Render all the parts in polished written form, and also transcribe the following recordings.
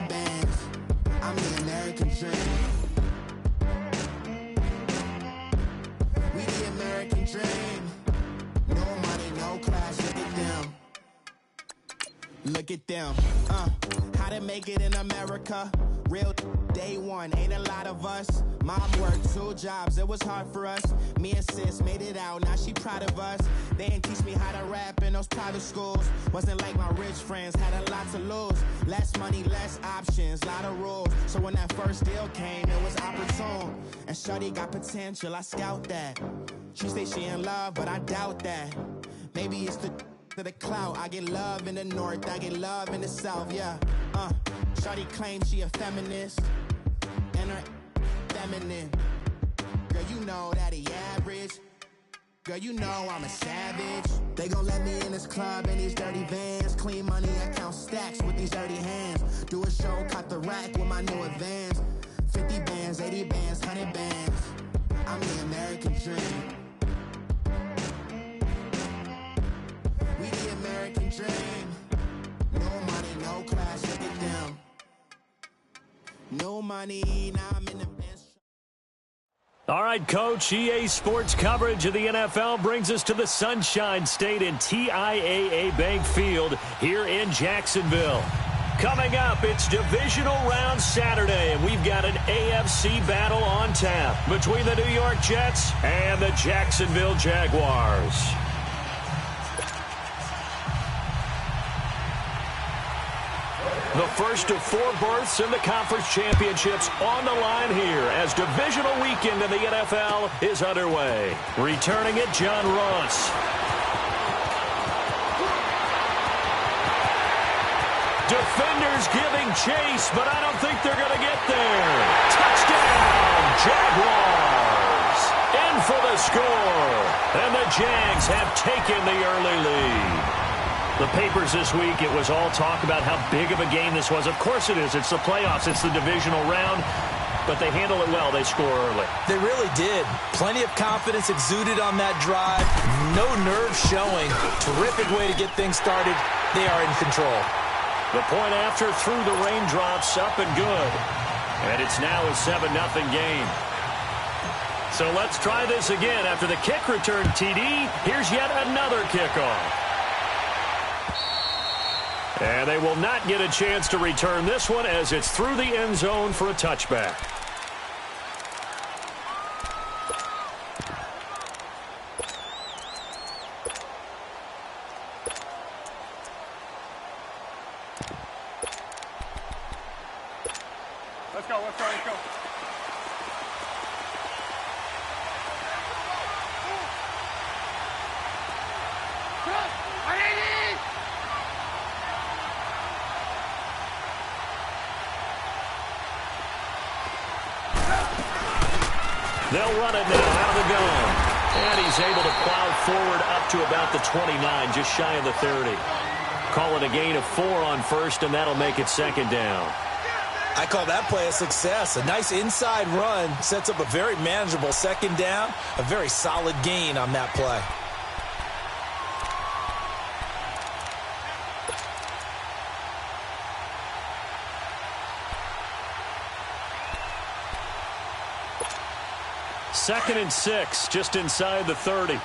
bands. I'm the American dream. We the American dream. No money, no class, look at them. Look at them, how to make it in America. Real day one, ain't a lot of us. Mom worked 2 jobs, it was hard for us. Me and sis made it out, now she proud of us. They didn't teach me how to rap in those private schools. Wasn't like my rich friends, had a lot to lose. Less money, less options, lot of rules. So when that first deal came, it was opportune. And shorty got potential, I scout that. She say she in love, but I doubt that. Maybe it's to the clout. I get love in the north, I get love in the south, yeah. Shorty claims she a feminist, and her feminine. Girl, you know that he average. Girl, you know I'm a savage. They gon' let me in this club in these dirty vans. Clean money, I count stacks with these dirty hands. Do a show, cut the rack with my new advance. 50 bands, 80 bands, 100 bands. I'm the American dream. We the American dream. No money, no class, look at them. No money, now I'm in the bench. All right, Coach, EA Sports coverage of the NFL brings us to the Sunshine State in TIAA Bank Field here in Jacksonville. Coming up, it's Divisional Round Saturday, and we've got an AFC battle on tap between the New York Jets and the Jacksonville Jaguars. The first of 4 berths in the conference championships on the line here as divisional weekend in the NFL is underway. Returning it, John Ross. Defenders giving chase, but I don't think they're going to get there. Touchdown, Jaguars. In for the score. And the Jags have taken the early lead. The papers this week, it was all talk about how big of a game this was. Of course it is. It's the playoffs. It's the divisional round. But they handle it well. They score early. They really did. Plenty of confidence exuded on that drive. No nerves showing. Terrific way to get things started. They are in control. The point after through the raindrops, up and good. And it's now a 7-0 game. So let's try this again. After the kick return TD, here's yet another kickoff. And they will not get a chance to return this one as it's through the end zone for a touchback. Let's go, let's go, let's go. They'll run it now out of the gun. And he's able to plow forward up to about the 29, just shy of the 30. Call it a gain of 4 on first, and that'll make it 2nd down. I call that play a success. A nice inside run sets up a very manageable 2nd down. A very solid gain on that play. Second and 6, just inside the 30.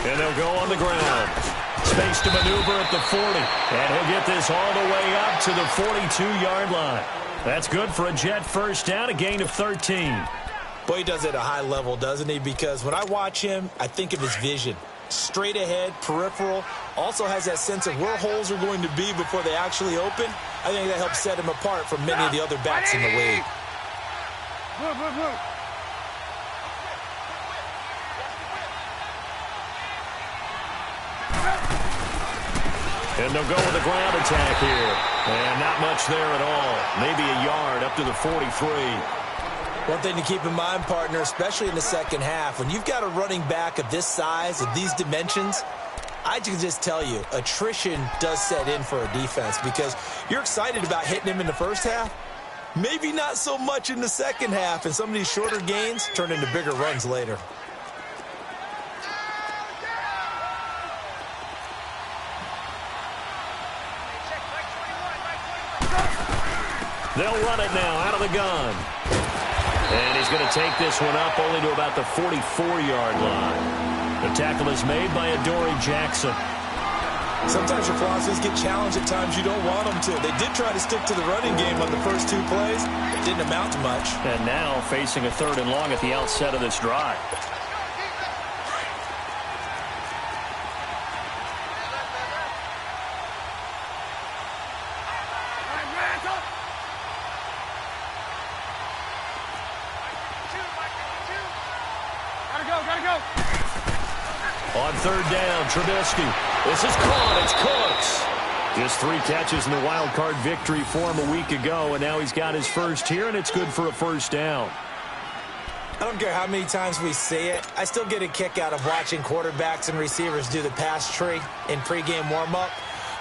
And they'll go on the ground. Space to maneuver at the 40. And he'll get this all the way up to the 42-yard line. That's good for a Jet first down, a gain of 13. Boy, he does it at a high level, doesn't he? Because when I watch him, I think of his vision. Straight ahead, peripheral, also has that sense of where holes are going to be before they actually open. I think that helps set him apart from many of the other backs in the league. And they'll go with a ground attack here. And not much there at all. Maybe a yard up to the 43. One thing to keep in mind, partner, especially in the second half, when you've got a running back of this size, of these dimensions, I can just tell you, attrition does set in for a defense because you're excited about hitting him in the first half, Maybe not so much in the second half, and some of these shorter gains turn into bigger runs later. They'll run it now out of the gun. And he's going to take this one up only to about the 44-yard line. The tackle is made by Adoree Jackson. Sometimes your philosophies get challenged at times you don't want them to. They did try to stick to the running game on the first 2 plays. It didn't amount to much. And now facing a 3rd and long at the outset of this drive. Gotta go. On 3rd down, Trubisky. This is caught. It's Cooks. Just 3 catches in the wild card victory for him a week ago, and now he's got his first here, and it's good for a 1st down. I don't care how many times we see it. I still get a kick out of watching quarterbacks and receivers do the pass tree in pregame warm-up.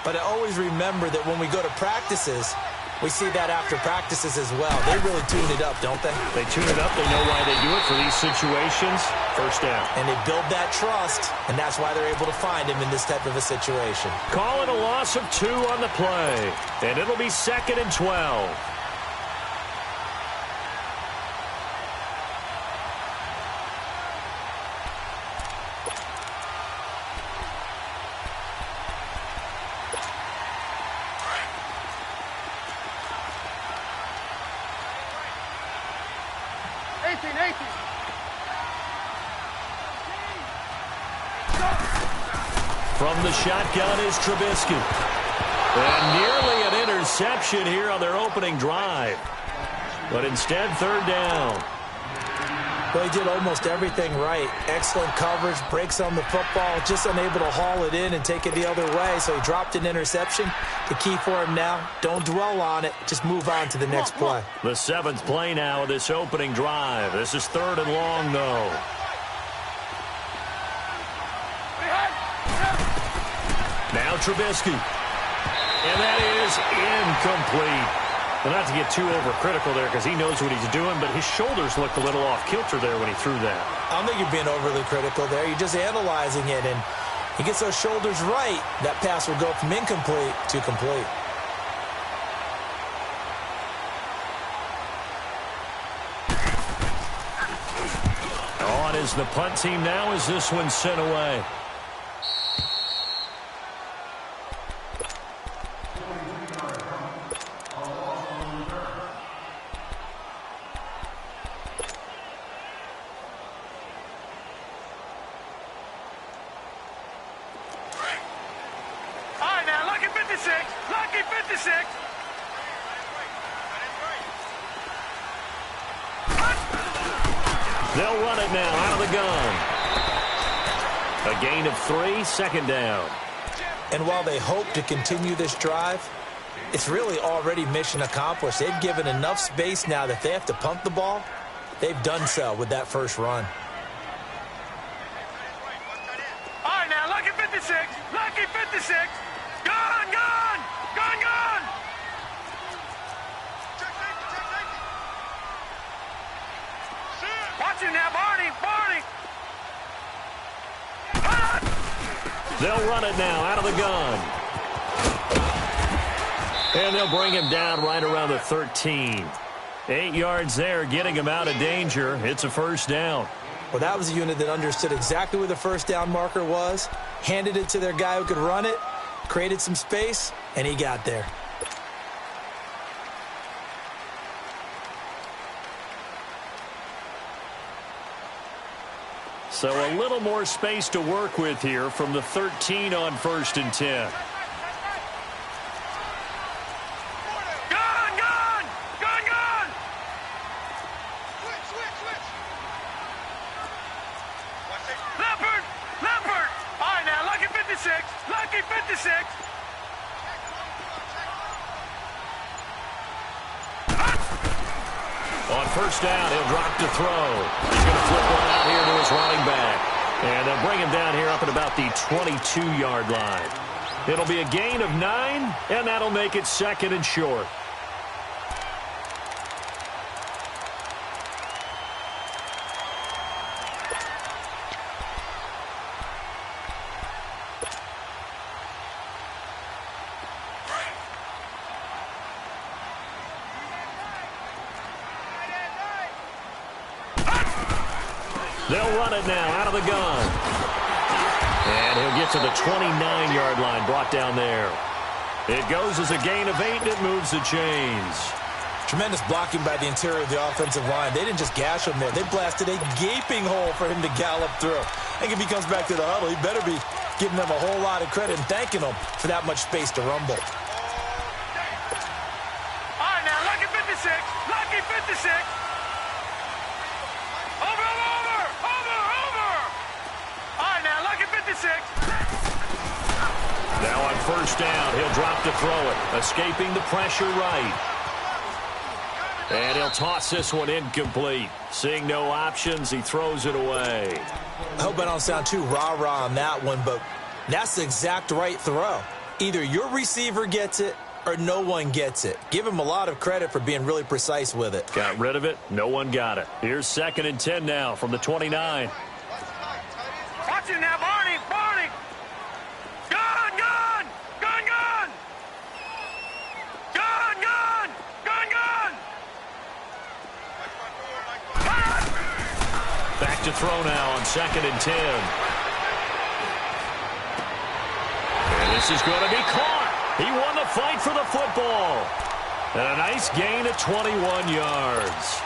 But I always remember that when we go to practices, we see that after practices as well. They really tune it up, don't they? They tune it up. They know why they do it for these situations. 1st down. And they build that trust, and that's why they're able to find him in this type of a situation. Call it a loss of 2 on the play. And it'll be 2nd and 12. From the shotgun is Trubisky. And nearly an interception here on their opening drive. But instead, 3rd down. Well, he did almost everything right. Excellent coverage, breaks on the football, just unable to haul it in and take it the other way. So he dropped an interception. The key for him now, don't dwell on it. Just move on to the next play. The 7th play now of this opening drive. This is 3rd and long, though. Now Trubisky. And that is incomplete. Well, not to get too overcritical there because he knows what he's doing, but his shoulders looked a little off-kilter there when he threw that. I don't think you're being overly critical there. You're just analyzing it, and he gets those shoulders right. That pass will go from incomplete to complete. On is the punt team now as this one's sent away. They'll run it now out of the gun. A gain of 3, 2nd down. And while they hope to continue this drive, it's really already mission accomplished. They've given enough space now that if they have to punt the ball, they've done so with that first run. All right, now, lucky 56. Lucky 56. Gone, gone. Gone, gone. Watch him now, Barney. Barney. They'll run it now out of the gun. And they'll bring him down right around the 13. 8 yards there, getting him out of danger. It's a 1st down. Well, that was a unit that understood exactly where the 1st down marker was, handed it to their guy who could run it, created some space, and he got there. So a little more space to work with here from the 13 on 1st and 10. Gone, gone. Gone, gone. Switch. Leopard. Leopard. All right, now, lucky 56. Lucky 56. On 1st down, he'll drop to throw. He's going to flip one out here to his running back. And they'll bring him down here up at about the 22-yard line. It'll be a gain of 9, and that'll make it 2nd and short. They'll run it now out of the gun. And he'll get to the 29-yard line, brought down there. It goes as a gain of 8, and it moves the chains. Tremendous blocking by the interior of the offensive line. They didn't just gash him there. They blasted a gaping hole for him to gallop through. I think if he comes back to the huddle, he better be giving them a whole lot of credit and thanking them for that much space to rumble. All right, now, lucky 56. Lucky 56. Over. All right, now, lucky 56. Now on first down, he'll drop to throw it, escaping the pressure right. And he'll toss this one incomplete. Seeing no options, he throws it away. I hope I don't sound too rah-rah on that one, but that's the exact right throw. Either your receiver gets it or no one gets it. Give him a lot of credit for being really precise with it. Got rid of it. No one got it. Here's 2nd and 10 now from the 29. Watch it now, Barney. Gun. Back to throw now on 2nd and 10. And this is going to be caught. He won the fight for the football. And a nice gain of 21 yards.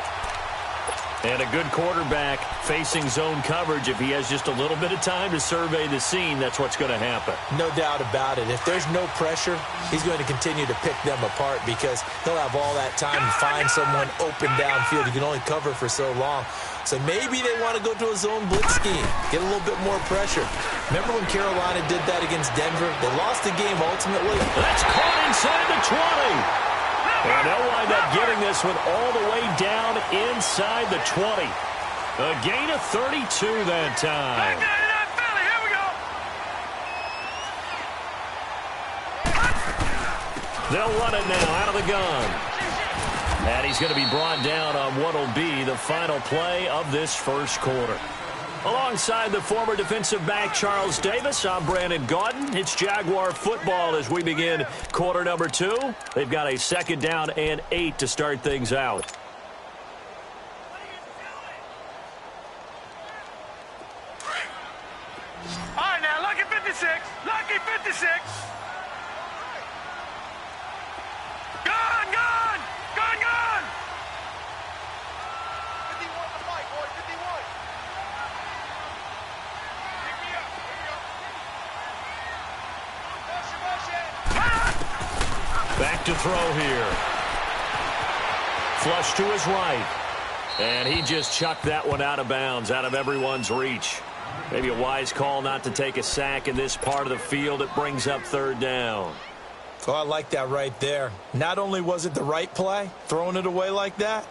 And a good quarterback facing zone coverage. If he has just a little bit of time to survey the scene, that's what's going to happen. No doubt about it. If there's no pressure, he's going to continue to pick them apart because he'll have all that time to find someone open downfield. You can only cover for so long. So maybe they want to go to a zone blitz scheme, get a little bit more pressure. Remember when Carolina did that against Denver? They lost the game ultimately. That's caught inside the 20. And they'll wind up getting this one all the way down inside the 20. A gain of 32 that time. They'll run it now out of the gun. And he's going to be brought down on what will be the final play of this first quarter. Alongside the former defensive back Charles Davis, I'm Brandon Gaudin. It's Jaguar football as we begin quarter number 2. They've got a 2nd down and 8 to start things out. All right, now, lucky 56. Lucky 56. Gun. 51 to fight, boy, 51. Back to throw here. Flush to his right. And he just chucked that one out of bounds, out of everyone's reach. Maybe a wise call not to take a sack in this part of the field. It brings up 3rd down. Oh, I like that right there. Not only was it the right play, throwing it away like that,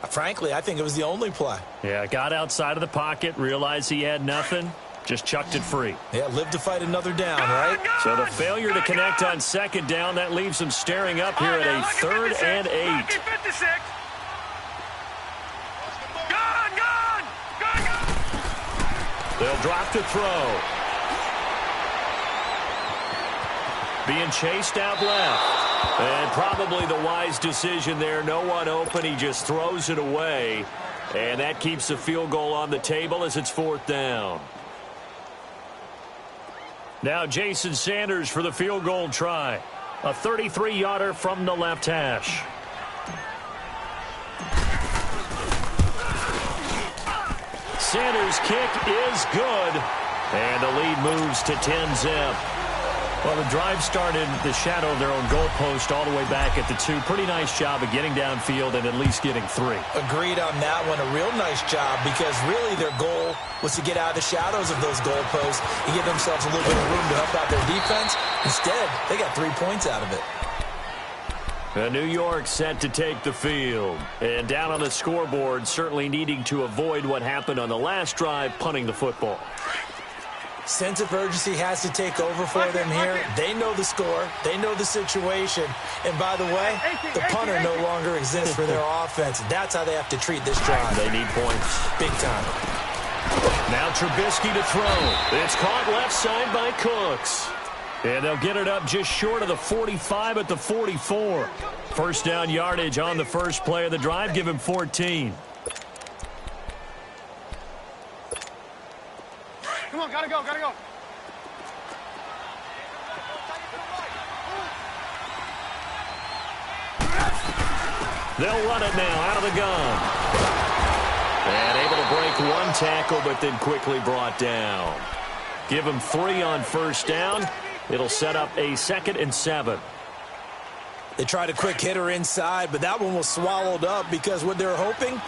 frankly, I think it was the only play. Yeah, got outside of the pocket, realized he had nothing, just chucked it free. Yeah, live to fight another down, right? So the failure to connect on 2nd down, that leaves him staring up here at a 3rd and 8. They'll drop to throw. Being chased out left. And probably the wise decision there. No one open. He just throws it away. And that keeps the field goal on the table as it's 4th down. Now Jason Sanders for the field goal try. A 33-yarder from the left hash. Sanders' kick is good. And the lead moves to 10-zip. Well, the drive started in the shadow of their own goalpost all the way back at the 2. Pretty nice job of getting downfield and at least getting 3. Agreed on that one. A real nice job because really their goal was to get out of the shadows of those goalposts and give themselves a little bit of room to help out their defense. Instead, they got 3 points out of it. New York set to take the field. And down on the scoreboard, certainly needing to avoid what happened on the last drive, punting the football. Sense of urgency has to take over for them here. They know the score. They know the situation. And by the way, the punter no longer exists for their offense. That's how they have to treat this drive. They need points. Big time. Now Trubisky to throw. It's caught left side by Cooks. And they'll get it up just short of the 45 at the 44. First down yardage on the first play of the drive. Give him 14. gotta go, gotta go. They'll run it now out of the gun. And able to break one tackle, but then quickly brought down. Give him 3 on first down. It'll set up a 2nd and 7. They tried a quick hitter inside, but that one was swallowed up because what they're hoping,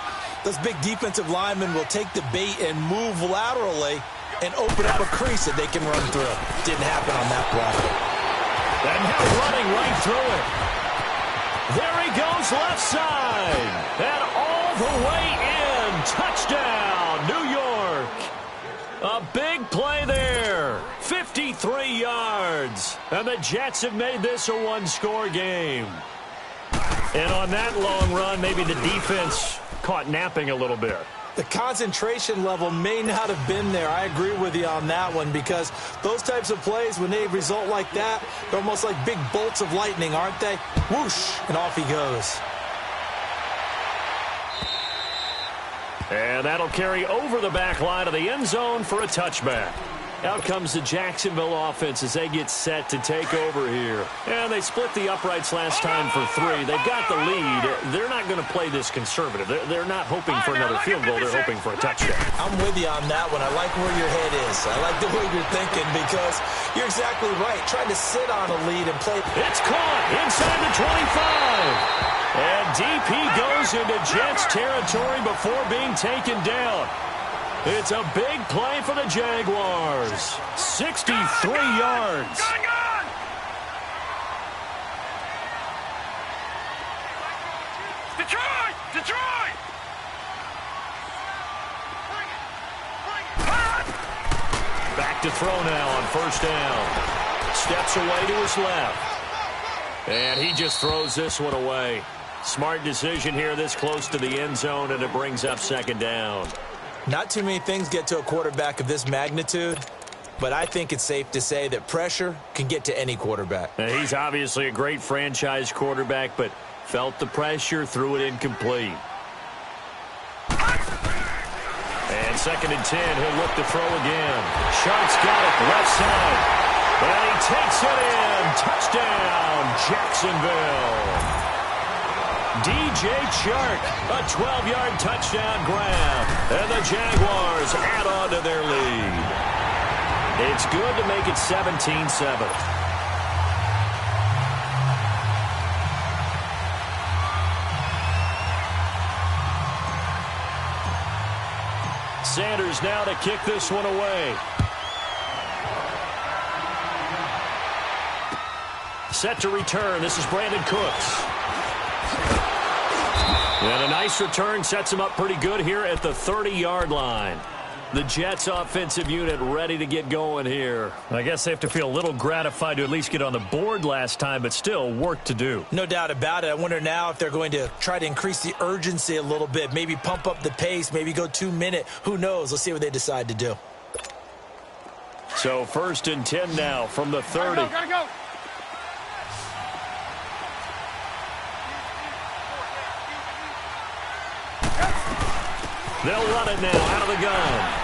those big defensive linemen will take the bait and move laterally and open up a crease that they can run through. Didn't happen on that play. And now running right through it. There he goes left side. And all the way in. Touchdown, New York. A big play there. 53 yards. And the Jets have made this a one-score game. And on that long run, maybe the defense caught napping a little bit. The concentration level may not have been there. I agree with you on that one because those types of plays, when they result like that, they're almost like big bolts of lightning, aren't they? Whoosh, and off he goes. And that'll carry over the back line of the end zone for a touchback. Out comes the Jacksonville offense as they get set to take over here. And they split the uprights last time for 3. They've got the lead. They're not going to play this conservative. They're not hoping for another field goal. They're hoping for a touchdown. I'm with you on that one. I like where your head is. I like the way you're thinking because you're exactly right. Trying to sit on a lead and play. It's caught inside the 25. And DP goes into Jets territory before being taken down. It's a big play for the Jaguars. 63 yards. Detroit! Detroit! Back to throw now on first down. Steps away to his left. And he just throws this one away. Smart decision here this close to the end zone, and it brings up 2nd down. Not too many things get to a quarterback of this magnitude, but I think it's safe to say that pressure can get to any quarterback. Now, he's obviously a great franchise quarterback, but felt the pressure, threw it incomplete. And 2nd and 10, he'll look to throw again. Shark's got it, left side. And he takes it in. Touchdown, Jacksonville. DJ Chark, a 12-yard touchdown grab. And the Jaguars add on to their lead. It's good to make it 17-7. Sanders now to kick this one away. Set to return. This is Brandon Cooks. And a nice return sets him up pretty good here at the 30-yard line. The Jets offensive unit ready to get going here. I guess they have to feel a little gratified to at least get on the board last time, but still work to do. No doubt about it. I wonder now if they're going to try to increase the urgency a little bit, maybe pump up the pace, maybe go 2-minute. Who knows? Let's see what they decide to do. So 1st and 10 now from the 30. Gotta go. They'll run it now out of the gun.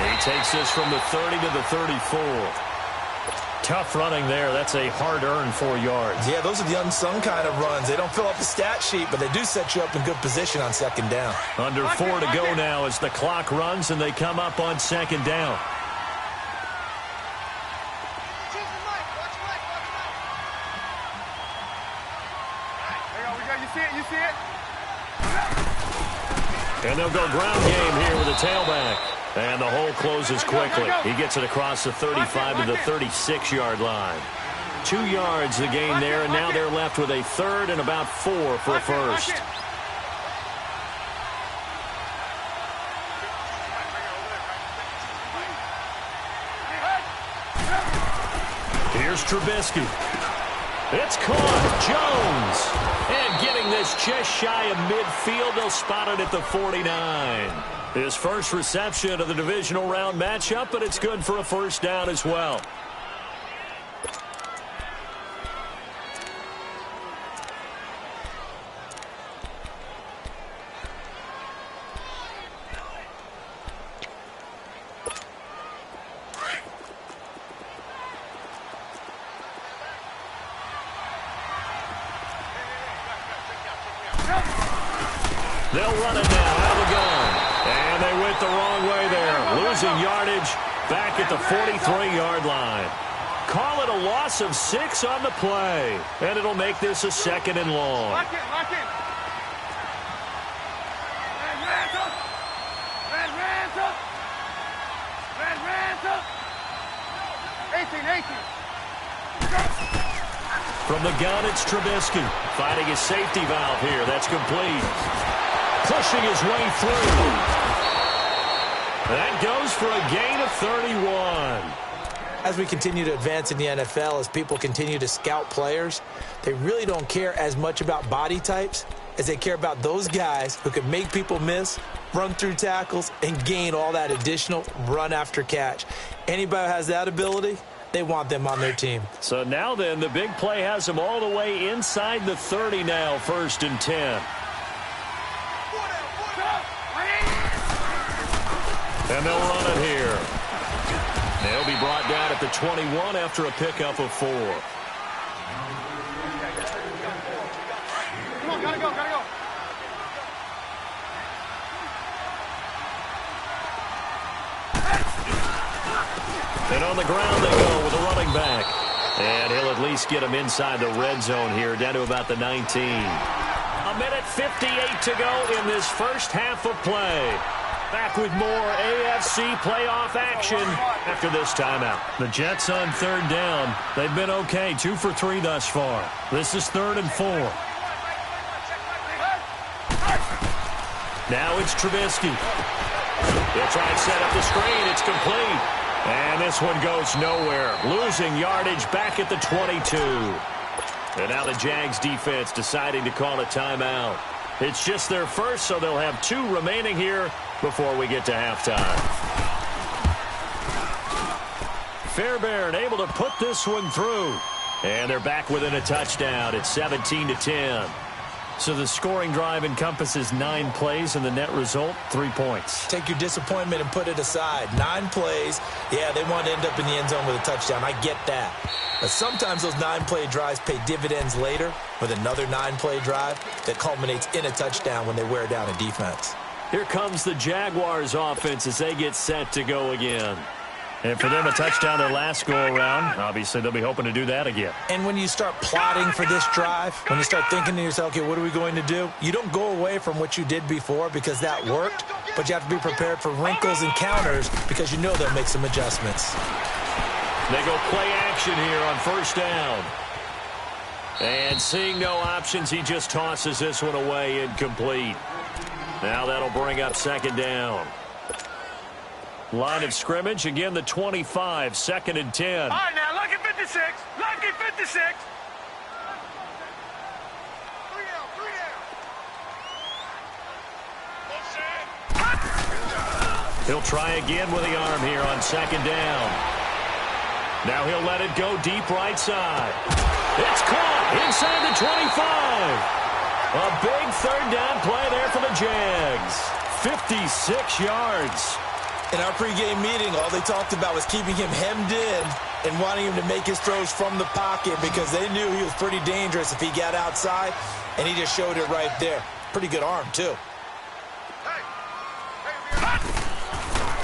He takes this from the 30 to the 34. Tough running there. That's a hard-earned 4 yards. Yeah, those are the unsung kind of runs. They don't fill up the stat sheet, but they do set you up in good position on 2nd down. Under 4 to go now as the clock runs and they come up on 2nd down. You see it? And they'll go ground game here with a tailback. And the hole closes quickly. He gets it across the 35 to the 36-yard line. 2 yards the gain there, and now they're left with a 3rd and about 4 for a first. Here's Trubisky. It's caught. Jones. And getting this just shy of midfield. They'll spot it at the 49. His first reception of the divisional round matchup, but it's good for a first down as well. They'll run it now out of the gun. And they went the wrong way there. Losing yardage back at the 43-yard line. Call it a loss of 6 on the play. And it'll make this a 2nd and long. Lock in, lock in. Red ransom. Red ransom. 18. From the gun, it's Trubisky. Finding his safety valve here. That's complete. Pushing his way through. That goes for a gain of 31. As we continue to advance in the NFL, as people continue to scout players, they really don't care as much about body types as they care about those guys who can make people miss, run through tackles, and gain all that additional run after catch. Anybody who has that ability, they want them on their team. So now then, the big play has them all the way inside the 30 now, 1st and 10. And they'll run it here. They'll be brought down at the 21 after a pickup of 4. Come on, gotta go. And on the ground they go with a running back. And he'll at least get him inside the red zone here, down to about the 19. A minute 58 to go in this first half of play. Back with more AFC playoff action after this timeout. The Jets on 3rd down. They've been okay, 2 for 3 thus far. This is 3rd and 4. Now it's Trubisky. They'll try and set up the screen. It's complete. And this one goes nowhere. Losing yardage back at the 22. And now the Jags defense deciding to call a timeout. It's just their first, so they'll have 2 remaining here before we get to halftime. Fairbairn able to put this one through. And they're back within a touchdown. It's 17-10. So the scoring drive encompasses 9 plays, and the net result, 3 points. Take your disappointment and put it aside. 9 plays. Yeah, they want to end up in the end zone with a touchdown. I get that. But sometimes those 9-play drives pay dividends later with another 9-play drive that culminates in a touchdown when they wear down a defense. Here comes the Jaguars offense as they get set to go again. And for them, a touchdown their last go-around. Obviously, they'll be hoping to do that again. And when you start plotting for this drive, when you start thinking to yourself, okay, what are we going to do? You don't go away from what you did before because that worked, but you have to be prepared for wrinkles and counters because you know they'll make some adjustments. They go play action here on 1st down. And seeing no options, he just tosses this one away incomplete. Now that'll bring up 2nd down. Line of scrimmage, again the 25, 2nd and 10. All right, now, lucky 56. Lucky 56. 3 down. He'll try again with the arm here on 2nd down. Now he'll let it go deep right side. It's caught inside the 25. A big 3rd down play there for the Jags. 56 yards. In our pregame meeting, all they talked about was keeping him hemmed in and wanting him to make his throws from the pocket because they knew he was pretty dangerous if he got outside, and he just showed it right there. Pretty good arm, too.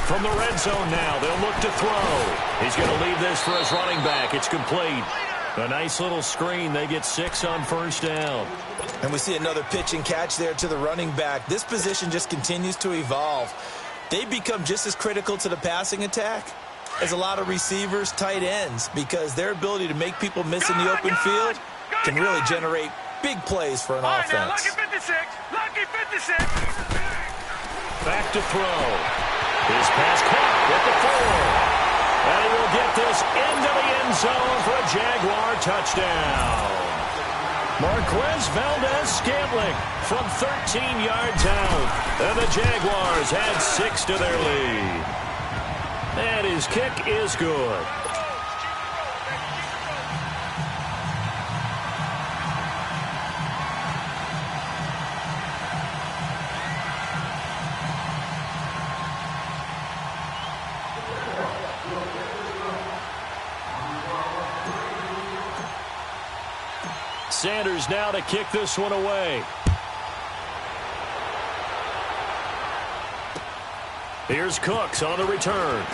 From the red zone now, they'll look to throw. He's going to leave this for his running back. It's complete. A nice little screen. They get 6 on 1st down. And we see another pitch and catch there to the running back. This position just continues to evolve. They become just as critical to the passing attack as a lot of receivers, tight ends, because their ability to make people miss in the open field can really generate big plays for an offense. Now, lucky 56. Lucky 56. Back to throw. His pass caught with the 4. And he will get this into the end zone for a Jaguar touchdown. Marquez Valdez-Scantling from 13 yards out. And the Jaguars add 6 to their lead. And his kick is good. Sanders now to kick this one away. Here's Cooks on the return.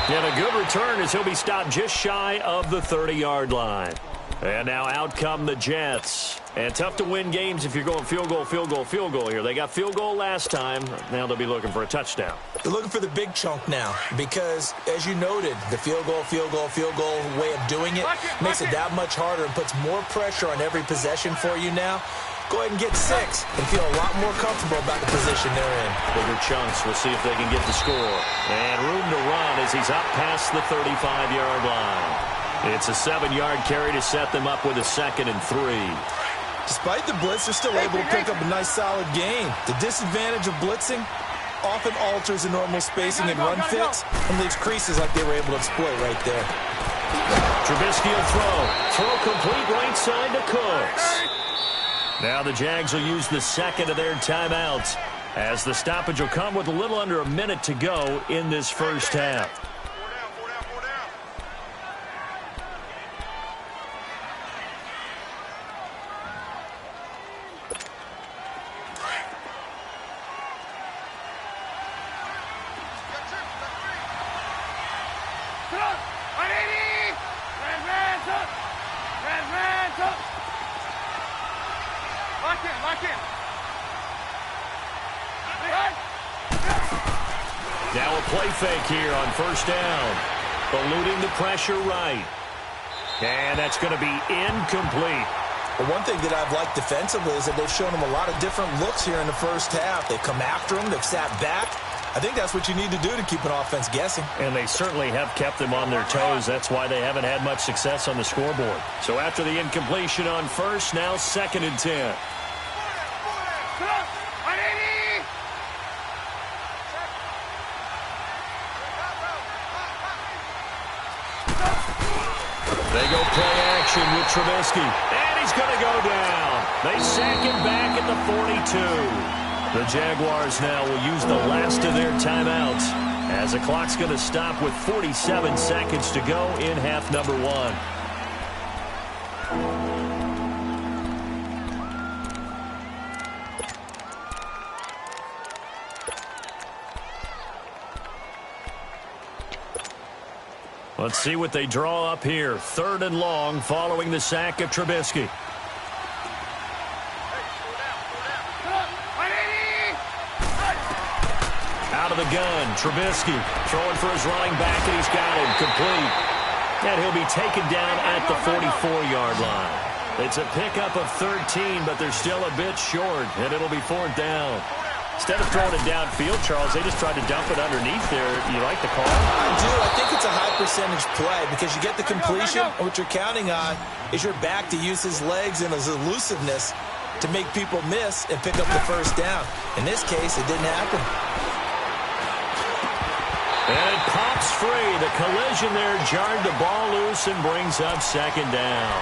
And a good return as he'll be stopped just shy of the 30-yard line. And now out come the Jets. And tough to win games if you're going field goal, field goal, field goal here. They got field goal last time. Now they'll be looking for a touchdown. They're looking for the big chunk now because, as you noted, the field goal way of doing it makes it that much harder and puts more pressure on every possession for you now. Go ahead and get 6 and feel a lot more comfortable about the position they're in. Bigger chunks. We'll see if they can get the score. And room to run as he's up past the 35-yard line. It's a 7-yard carry to set them up with a 2nd and 3. Despite the blitz, they're still able to pick up a nice solid gain. The disadvantage of blitzing often alters the normal spacing and run fits and leaves creases like they were able to exploit right there. Trubisky will throw. Throw complete right side to Cooks. Now the Jags will use the 2nd of their timeouts as the stoppage will come with a little under a minute to go in this first half. Now a play fake here on first down. Eluding the pressure right. And that's going to be incomplete. Well, one thing that I've liked defensively is that they've shown them a lot of different looks here in the first half. They've come after them. They've sat back. I think that's what you need to do to keep an offense guessing. And they certainly have kept them on their toes. That's why they haven't had much success on the scoreboard. So after the incompletion on first, now 2nd and 10. They go play action with Trubisky. And he's going to go down. They sack him back at the 42. The Jaguars now will use the last of their timeouts as the clock's going to stop with 47 seconds to go in half number 1. Let's see what they draw up here. 3rd and long following the sack of Trubisky. Out of the gun, Trubisky throwing for his running back, and he's got him complete. And he'll be taken down at the 44-yard line. It's a pickup of 13, but they're still a bit short, and it'll be 4th down. Instead of throwing it downfield, Charles, they just tried to dump it underneath there. You like the call? I do. I think it's a high-percentage play because you get the completion, and what you're counting on is your back to use his legs and his elusiveness to make people miss and pick up the first down. In this case, it didn't happen. And it pops free. The collision there jarred the ball loose and brings up 2nd down.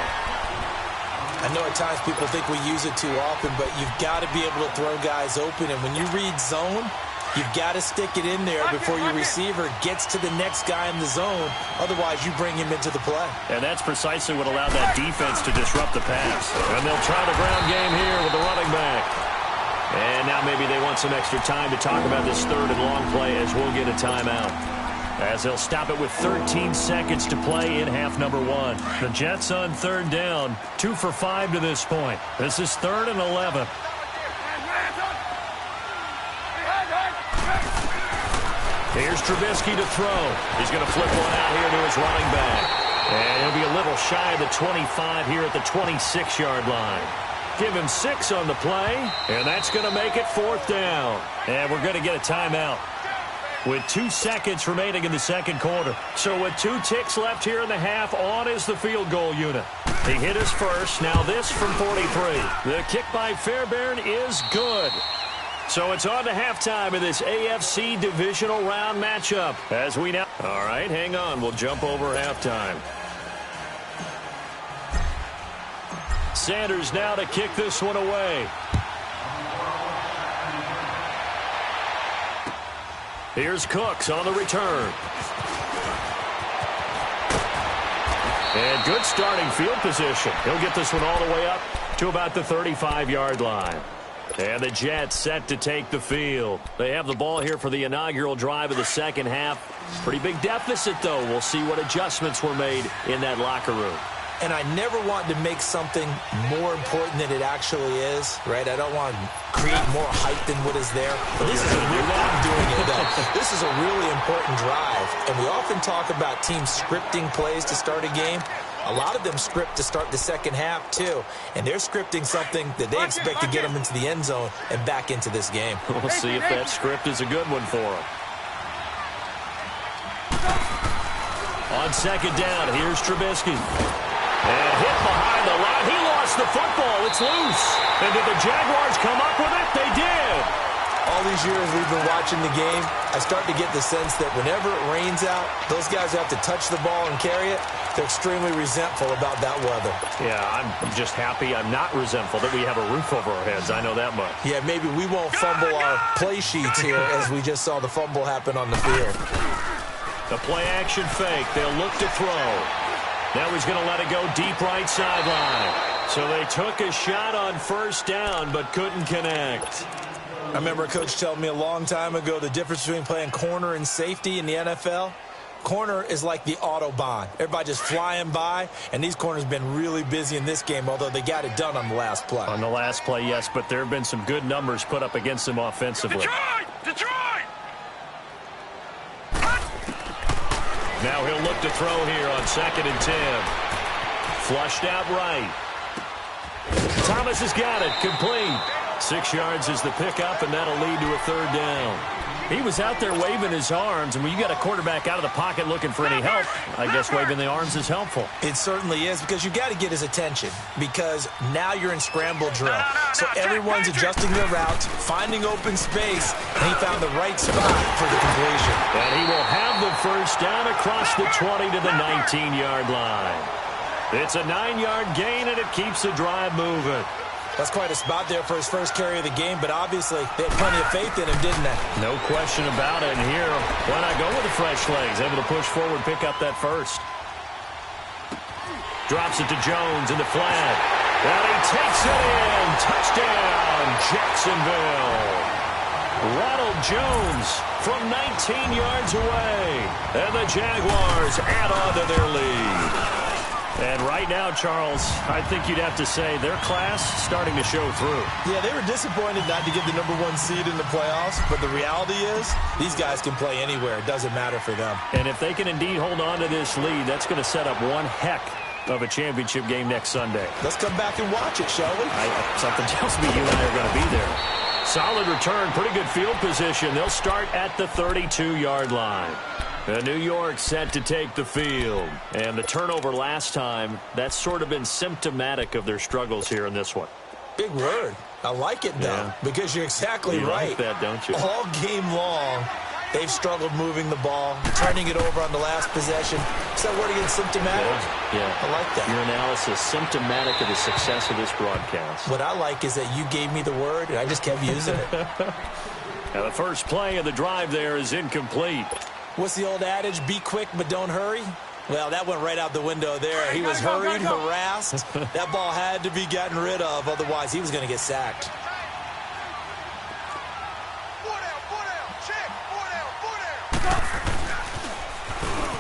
I know at times people think we use it too often, but you've got to be able to throw guys open. And when you read zone, you've got to stick it in there before your receiver gets to the next guy in the zone. Otherwise, you bring him into the play. And that's precisely what allowed that defense to disrupt the pass. And they'll try the ground game here with the running back. And now maybe they want some extra time to talk about this 3rd and long play as we'll get a timeout. As they'll stop it with 13 seconds to play in half number 1. The Jets on 3rd down, 2 for 5 to this point. This is 3rd and 11. Here's Trubisky to throw. He's going to flip one out here to his running back. And he'll be a little shy of the 25 here at the 26-yard line. Give him 6 on the play, and that's going to make it 4th down. And we're going to get a timeout with 2 seconds remaining in the 2nd quarter. So with 2 ticks left here in the half, on is the field goal unit. He hit his first. Now this from 43. The kick by Fairbairn is good. So it's on to halftime in this AFC divisional round matchup. As we now... All right, hang on. We'll jump over halftime. Sanders now to kick this one away. Here's Cooks on the return. And good starting field position. He'll get this one all the way up to about the 35-yard line. And the Jets set to take the field. They have the ball here for the inaugural drive of the second half. Pretty big deficit, though. We'll see what adjustments were made in that locker room. And I never want to make something more important than it actually is, right? I don't want to create more hype than what is there. But this is a really, I'm doing it, though. This is a really important drive. And we often talk about teams scripting plays to start a game. A lot of them script to start the second half, too. And they're scripting something that they expect to get them into the end zone and back into this game. We'll see if that script is a good one for them. On second down, here's Trubisky. And hit behind the line. He lost the football. It's loose. And did the Jaguars come up with it? They did. All these years we've been watching the game, I start to get the sense that whenever it rains out, those guys who have to touch the ball and carry it, they're extremely resentful about that weather. Yeah, I'm just happy I'm not resentful that we have a roof over our heads. I know that much. Yeah, maybe we won't fumble our play sheets here as we just saw the fumble happen on the field. The play-action fake. They'll look to throw. Now he's going to let it go deep right sideline. So they took a shot on first down but couldn't connect. I remember a coach telling me a long time ago the difference between playing corner and safety in the NFL. Corner is like the Autobahn. Everybody just flying by, and these corners have been really busy in this game, although they got it done on the last play. On the last play, yes, but there have been some good numbers put up against them offensively. Detroit! Detroit! Now he'll look to throw here on 2nd and 10. Flushed out right. Thomas has got it. Complete. 6 yards is the pickup, and that'll lead to a third down. He was out there waving his arms, and when you got a quarterback out of the pocket looking for any help, I guess waving the arms is helpful. It certainly is, because you got to get his attention, because now you're in scramble drill. So everyone's adjusting their routes, finding open space, and he found the right spot for the completion. And he will have the first down across the 20 to the 19-yard line. It's a 9-yard gain, and it keeps the drive moving. That's quite a spot there for his first carry of the game, but obviously they had plenty of faith in him, didn't they? No question about it. And here, why not go with the fresh legs? Able to push forward, pick up that first. Drops it to Jones in the flat. And he takes it in. Touchdown, Jacksonville. Ronald Jones from 19 yards away. And the Jaguars add on to their lead. And right now, Charles, I think you'd have to say their class starting to show through. Yeah, they were disappointed not to get the #1 seed in the playoffs, but the reality is these guys can play anywhere. It doesn't matter for them. And if they can indeed hold on to this lead, that's going to set up one heck of a championship game next Sunday. Let's come back and watch it, shall we? Something tells me you and I are going to be there. Solid return, pretty good field position. They'll start at the 32-yard line. New York set to take the field. And the turnover last time, that's sort of been symptomatic of their struggles here in this one. Big word. I like it, though, because you're exactly right. You like that, don't you? All game long, they've struggled moving the ball, turning it over on the last possession. Is that word again, symptomatic? Yeah. I like that. Your analysis, symptomatic of the success of this broadcast. What I like is that you gave me the word, and I just kept using it. Now, the first play of the drive there is incomplete. What's the old adage? Be quick, but don't hurry. Well, that went right out the window there. He was hurried, harassed. That ball had to be gotten rid of. Otherwise, he was going to get sacked.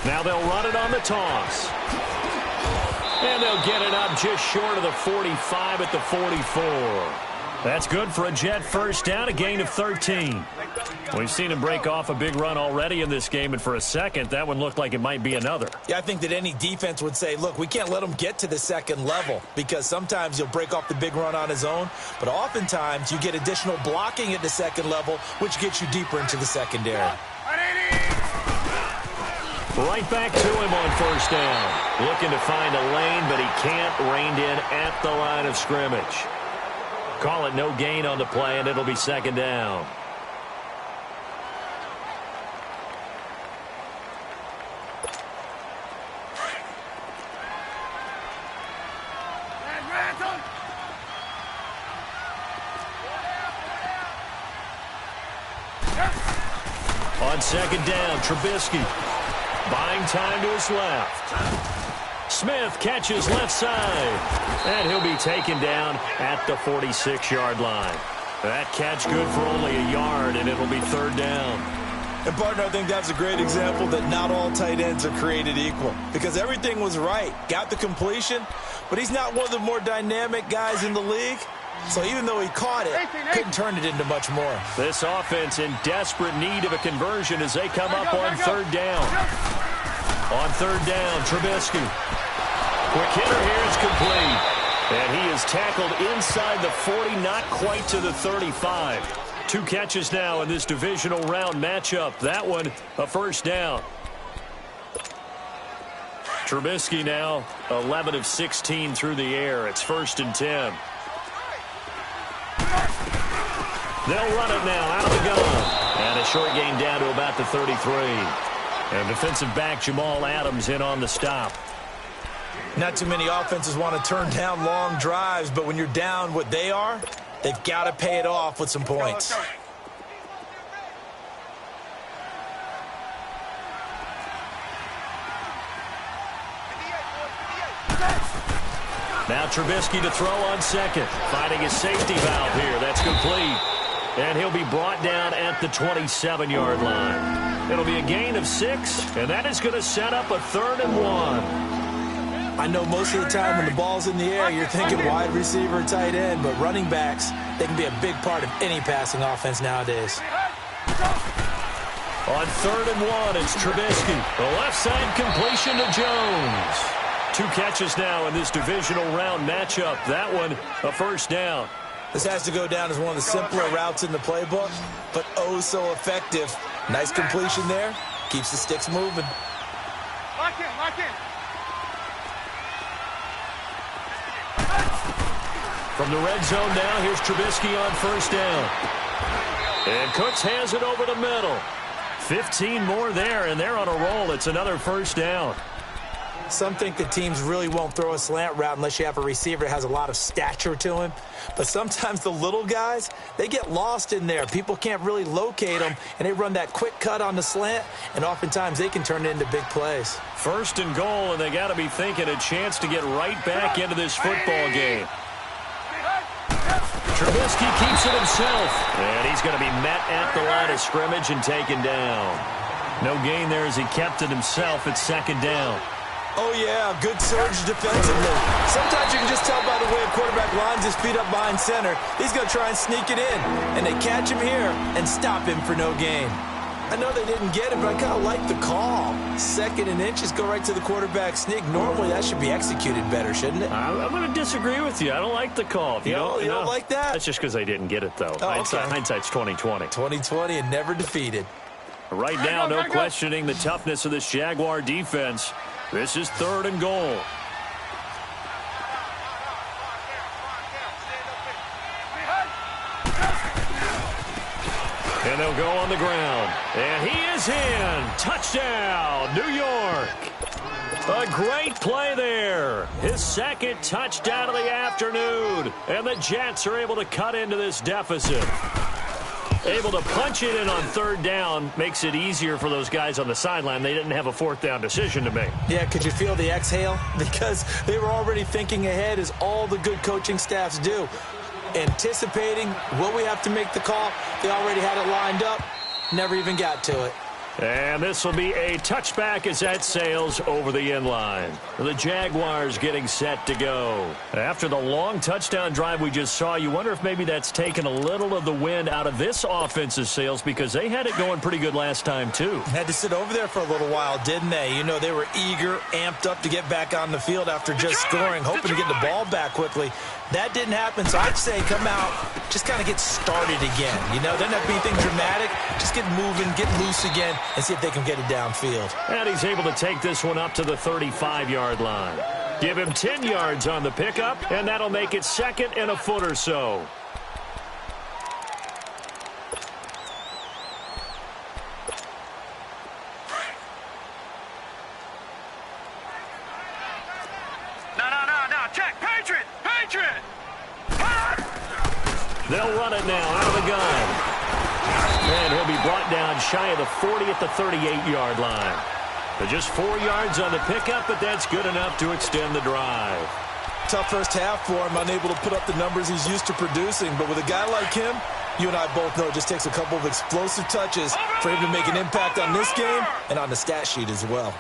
Now they'll run it on the toss. And they'll get it up just short of the 45 at the 44. That's good for a Jet first down, a gain of 13. We've seen him break off a big run already in this game, and for a second, that one looked like it might be another. Yeah, I think that any defense would say, look, we can't let him get to the second level, because sometimes he'll break off the big run on his own, but oftentimes you get additional blocking at the second level, which gets you deeper into the secondary. Right back to him on first down. Looking to find a lane, but he can't. Reined in at the line of scrimmage. Call it no gain on the play, and it'll be second down. On second down, Trubisky buying time to his left. Smith catches left side, and he'll be taken down at the 46-yard line. That catch good for only a yard, and it'll be third down. And, partner, I think that's a great example that not all tight ends are created equal because everything was right. Got the completion, but he's not one of the more dynamic guys in the league. So even though he caught it, couldn't turn it into much more. This offense in desperate need of a conversion as they come up on third down. On third down, Trubisky. Quick hitter here is complete. And he is tackled inside the 40, not quite to the 35. 2 catches now in this divisional round matchup. That one, a first down. Trubisky now 11 of 16 through the air. It's 1st and 10. They'll run it now out of the gun. And a short gain down to about the 33. And defensive back Jamal Adams in on the stop. Not too many offenses want to turn down long drives, but when you're down what they are, they've got to pay it off with some points. Now Trubisky to throw on second. Finding his safety valve here. That's complete. And he'll be brought down at the 27-yard line. It'll be a gain of 6, and that is going to set up a 3rd and 1. I know most of the time when the ball's in the air, you're thinking wide receiver, tight end, but running backs, they can be a big part of any passing offense nowadays. On 3rd and 1, it's Trubisky. The left side completion to Jones. 2 catches now in this divisional round matchup. That one, a first down. This has to go down as one of the simpler routes in the playbook, but oh so effective. Nice completion there. Keeps the sticks moving. Lock in, lock in. From the red zone now, here's Trubisky on first down. And Cooks has it over the middle. 15 more there, and they're on a roll. It's another first down. Some think that teams really won't throw a slant route unless you have a receiver that has a lot of stature to him. But sometimes the little guys, they get lost in there. People can't really locate them, and they run that quick cut on the slant, and oftentimes they can turn it into big plays. 1st and goal, and they got to be thinking a chance to get right back into this football game. Trubisky keeps it himself, and he's going to be met at the line of scrimmage and taken down. No gain there as he kept it himself at 2nd down. Oh, yeah, good surge defensively. Sometimes you can just tell by the way a quarterback lines his feet up behind center. He's going to try and sneak it in, and they catch him here and stop him for no gain. I know they didn't get it, but I kind of like the call. 2nd and inches, go right to the quarterback sneak. Normally, that should be executed better, shouldn't it? I'm going to disagree with you. I don't like the call. You don't like that? That's just because they didn't get it, though. Oh, okay. Hindsight's 20/20. 20/20 and never defeated. Right now, no questioning the toughness of this Jaguar defense. This is 3rd and goal. And they'll go on the ground. And he is in. Touchdown, New York. A great play there. His 2nd touchdown of the afternoon. And the Jets are able to cut into this deficit. Able to punch it in on 3rd down makes it easier for those guys on the sideline. They didn't have a 4th down decision to make. Yeah, could you feel the exhale? Because they were already thinking ahead, as all the good coaching staffs do. Anticipating what we have to make the call. They already had it lined up. Never even got to it. And this will be a touchback as that sails over the end line. The Jaguars getting set to go. After the long touchdown drive we just saw, you wonder if maybe that's taken a little of the wind out of this offense's sails because they had it going pretty good last time, too. Had to sit over there for a little while, didn't they? You know, they were eager, amped up to get back on the field after just scoring, hoping to get the ball back quickly. That didn't happen, so I'd say come out, just kind of get started again. You know, doesn't have to be anything dramatic. Just get moving, get loose again, and see if they can get it downfield. And he's able to take this one up to the 35-yard line. Give him 10 yards on the pickup, and that'll make it 2nd and a foot or so. No. Check. Patriot. They'll run it now out of the gun. And he'll be brought down shy of the 40 at the 38-yard line. Just 4 yards on the pickup, but that's good enough to extend the drive. Tough first half for him, unable to put up the numbers he's used to producing. But with a guy like him, you and I both know it just takes a couple of explosive touches for him to make an impact on this game and on the stat sheet as well.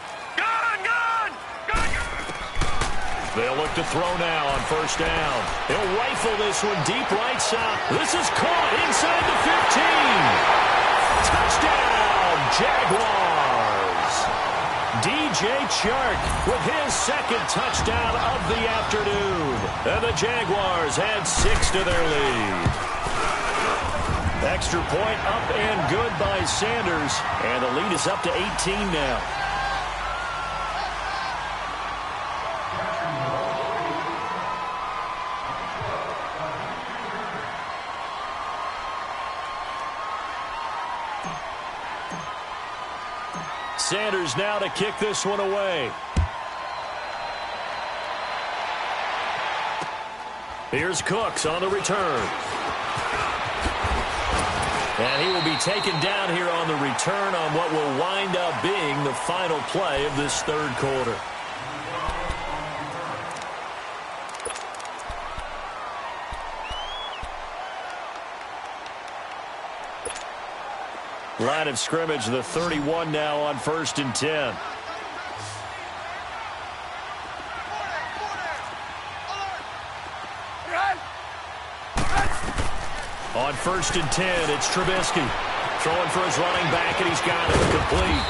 They'll look to throw now on first down. He'll rifle this one deep right side. This is caught inside the 15. Touchdown, Jaguars. DJ Chark with his second touchdown of the afternoon. And the Jaguars add 6 to their lead. Extra point up and good by Sanders. And the lead is up to 18 now. Sanders now to kick this one away. Here's Cooks on the return. And he will be taken down here on the return on what will wind up being the final play of this third quarter. Line of scrimmage, the 31 now on 1st and 10. On 1st and 10, it's Trubisky. Throwing for his running back, and he's got it complete.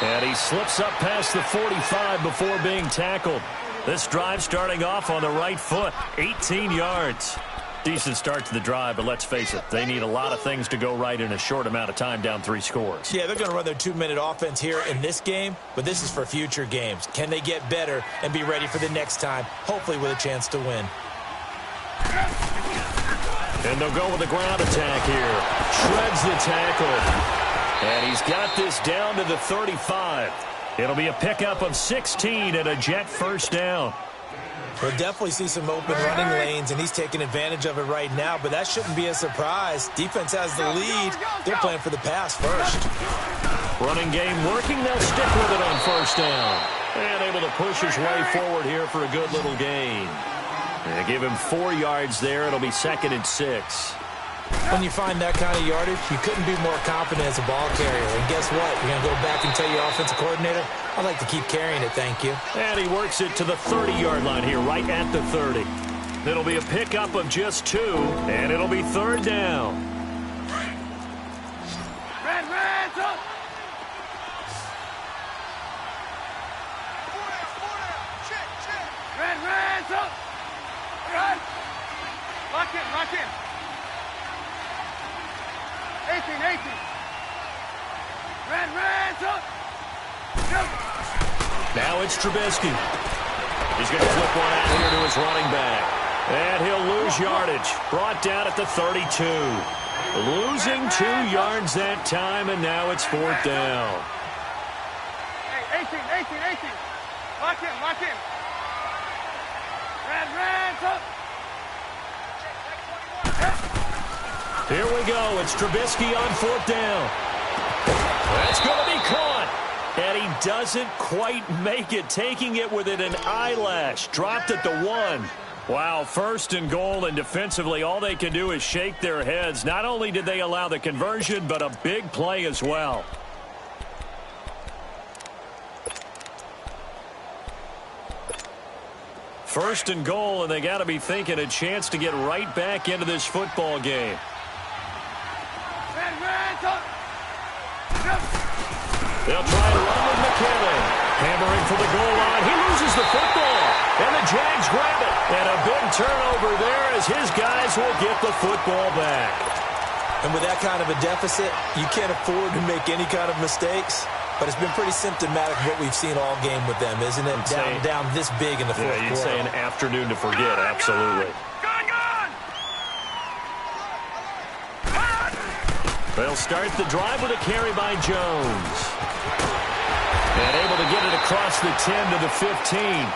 And he slips up past the 45 before being tackled. This drive starting off on the right foot, 18 yards. Decent start to the drive, but let's face it, they need a lot of things to go right in a short amount of time, down 3 scores. Yeah, they're going to run their 2-minute offense here in this game, but this is for future games. Can they get better and be ready for the next time, hopefully with a chance to win? And they'll go with the ground attack here. Shreds the tackle. And he's got this down to the 35. It'll be a pickup of 16 and a Jet first down. We'll definitely see some open running lanes, and he's taking advantage of it right now, but that shouldn't be a surprise. Defense has the lead. They're playing for the pass first. Running game working. They'll stick with it on first down. And able to push his way forward here for a good little gain. They give him 4 yards there. It'll be 2nd and 6. When you find that kind of yardage, you couldn't be more confident as a ball carrier. And guess what? You're going to go back and tell your offensive coordinator, I'd like to keep carrying it, thank you. And he works it to the 30-yard line here, right at the 30. It'll be a pickup of just 2, and it'll be 3rd down. Red, up! Red, up! Red! Lock in. 18. Red, up! Now it's Trubisky. He's going to flip one out here to his running back. And he'll lose yardage. Brought down at the 32. Losing 2 yards that time, and now it's 4th down. Hey, 18. Lock in. Red, up! Here we go. It's Trubisky on 4th down. That's going to be caught. And he doesn't quite make it, taking it within an eyelash. Dropped at the 1. Wow, 1st and goal, and defensively all they can do is shake their heads. Not only did they allow the conversion, but a big play as well. First and goal, and they got to be thinking a chance to get right back into this football game. They'll try to run with McKinnon. Hammering for the goal line. He loses the football. And the Jags grab it. And a big turnover there as his guys will get the football back. And with that kind of a deficit, you can't afford to make any kind of mistakes. But it's been pretty symptomatic of what we've seen all game with them, isn't it? Down this big in the fourth quarter. You'd say an afternoon to forget, absolutely. They'll start the drive with a carry by Jones. And able to get it across the 10 to the 15.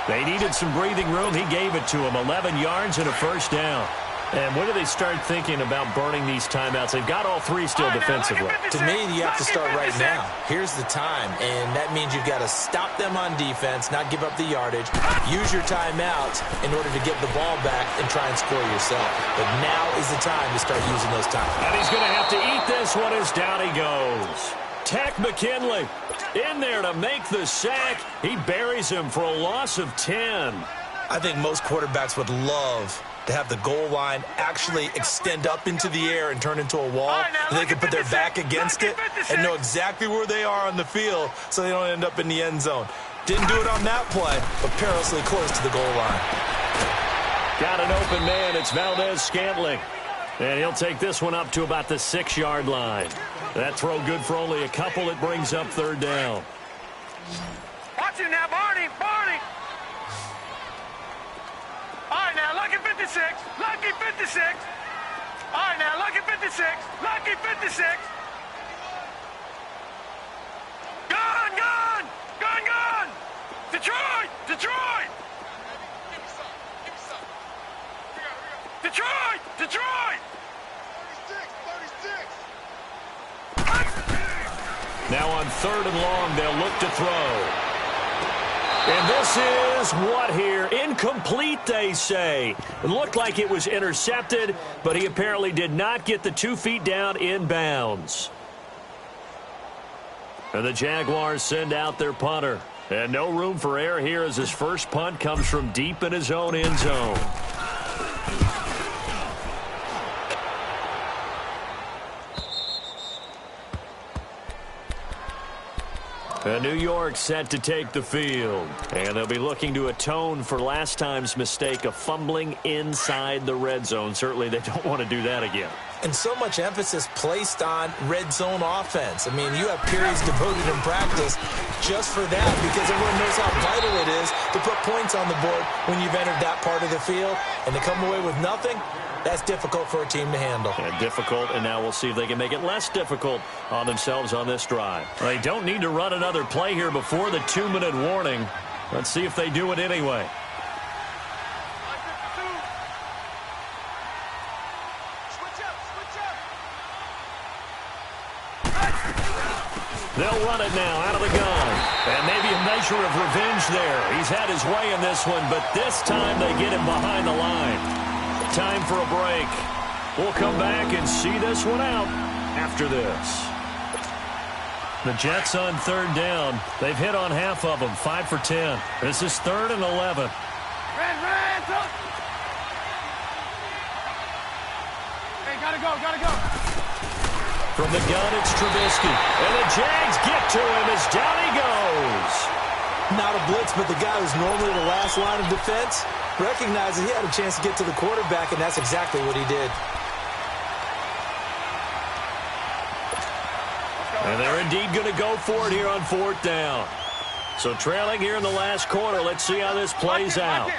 They needed some breathing room. He gave it to him. 11 yards and a first down. And when do they start thinking about burning these timeouts? They've got all three still defensively. To me, you have to start right now. Here's the time, and that means you've got to stop them on defense, not give up the yardage, use your timeouts in order to get the ball back and try and score yourself. But now is the time to start using those timeouts. And he's going to have to eat this one as down he goes. Tech McKinley in there to make the sack. He buries him for a loss of 10. I think most quarterbacks would love to have the goal line actually extend up into the air and turn into a wall, and they can put their back against it and know exactly where they are on the field so they don't end up in the end zone. Didn't do it on that play, but perilously close to the goal line. Got an open man. It's Valdez-Scantling. And he'll take this one up to about the 6-yard line. That throw good for only a couple. It brings up third down. Watch it now, Barney. All right, now, lucky 56. Lucky 56. All right, now, lucky 56. Lucky 56. Gone. Detroit. Detroit. Now on third and long, they'll look to throw. And this is what here? Incomplete, they say. It looked like it was intercepted, but he apparently did not get the 2 feet down in bounds. And the Jaguars send out their punter. And no room for error here as his first punt comes from deep in his own end zone. And New York set to take the field. And they'll be looking to atone for last time's mistake of fumbling inside the red zone. Certainly they don't want to do that again. And so much emphasis placed on red zone offense. I mean, you have periods devoted in practice just for that because everyone knows how vital it is to put points on the board when you've entered that part of the field. And to come away with nothing, that's difficult for a team to handle. And difficult, and now we'll see if they can make it less difficult on themselves on this drive. They don't need to run another play here before the 2-minute warning. Let's see if they do it anyway. They'll run it now out of the gun. And maybe a measure of revenge there. He's had his way in this one, but this time they get him behind the line. Time for a break. We'll come back and see this one out after this. The Jets on third down. They've hit on half of them, 5 for 10. This is 3rd and 11. Hey, gotta go. From the gun, it's Trubisky. And the Jags get to him as down he goes. Not a blitz, but the guy who's normally the last line of defense recognized that he had a chance to get to the quarterback, and that's exactly what he did. And they're indeed going to go for it here on 4th down. So trailing here in the last quarter. Let's see how this plays out.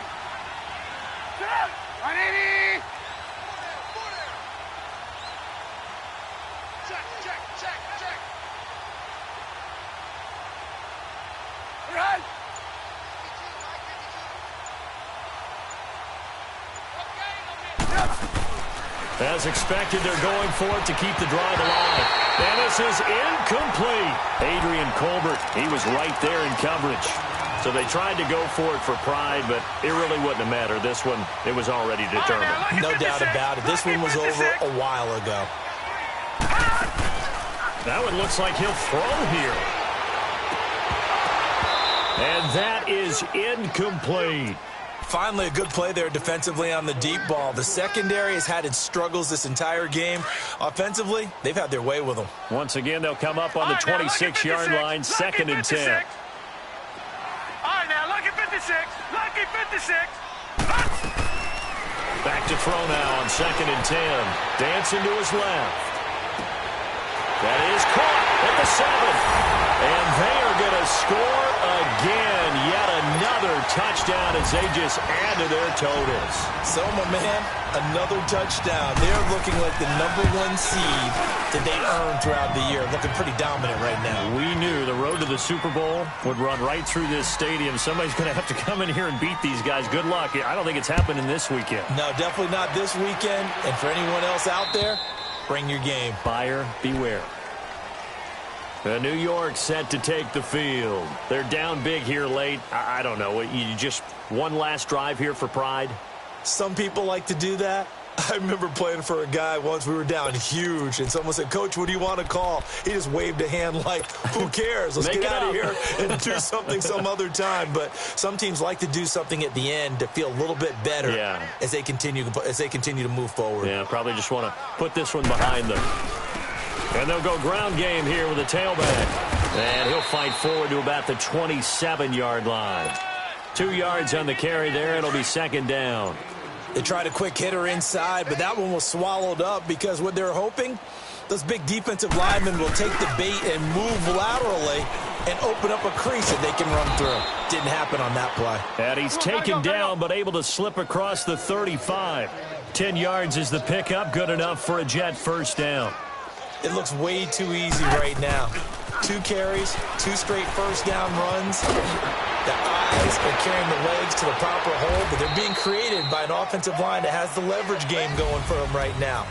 As expected, they're going for it to keep the drive alive. And this is incomplete. Adrian Colbert, he was right there in coverage. So they tried to go for it for pride, but it really wouldn't have mattered. This one, it was already determined. No doubt about it. This one was over a while ago. That one looks like he'll throw here. And that is incomplete. Finally, a good play there defensively on the deep ball. The secondary has had its struggles this entire game. Offensively, they've had their way with them. Once again, they'll come up on the 26-yard line, 2nd and 10. All right, now, lucky 56. Lucky 56. Back to throw now on 2nd and 10. Dancing to his left. That is caught. at the 7. And they are going to score again. Yet another touchdown as they just add to their totals. So, my man, another touchdown. They're looking like the #1 seed that they earned throughout the year. Looking pretty dominant right now. We knew the road to the Super Bowl would run right through this stadium. Somebody's going to have to come in here and beat these guys. Good luck. I don't think it's happening this weekend. No, definitely not this weekend. And for anyone else out there, bring your game. Buyer beware. New York set to take the field. They're down big here late. I don't know. You just one last drive here for pride? Some people like to do that. I remember playing for a guy once. We were down huge, and someone said, "Coach, what do you want to call?" He just waved a hand like, who cares? Let's get out of here and do something some other time. But some teams like to do something at the end to feel a little bit better as they continue to move forward. Yeah, probably just want to put this one behind them. And they'll go ground game here with a tailback. And he'll fight forward to about the 27-yard line. 2 yards on the carry there. It'll be second down. They tried a quick hitter inside, but that one was swallowed up because what they're hoping, those big defensive linemen will take the bait and move laterally and open up a crease that they can run through. Didn't happen on that play. And he's taken down but able to slip across the 35. 10 yards is the pickup. Good enough for a Jet first down. It looks way too easy right now. 2 carries, 2 straight first down runs. The eyes are carrying the legs to the proper hole, but they're being created by an offensive line that has the leverage game going for them right now.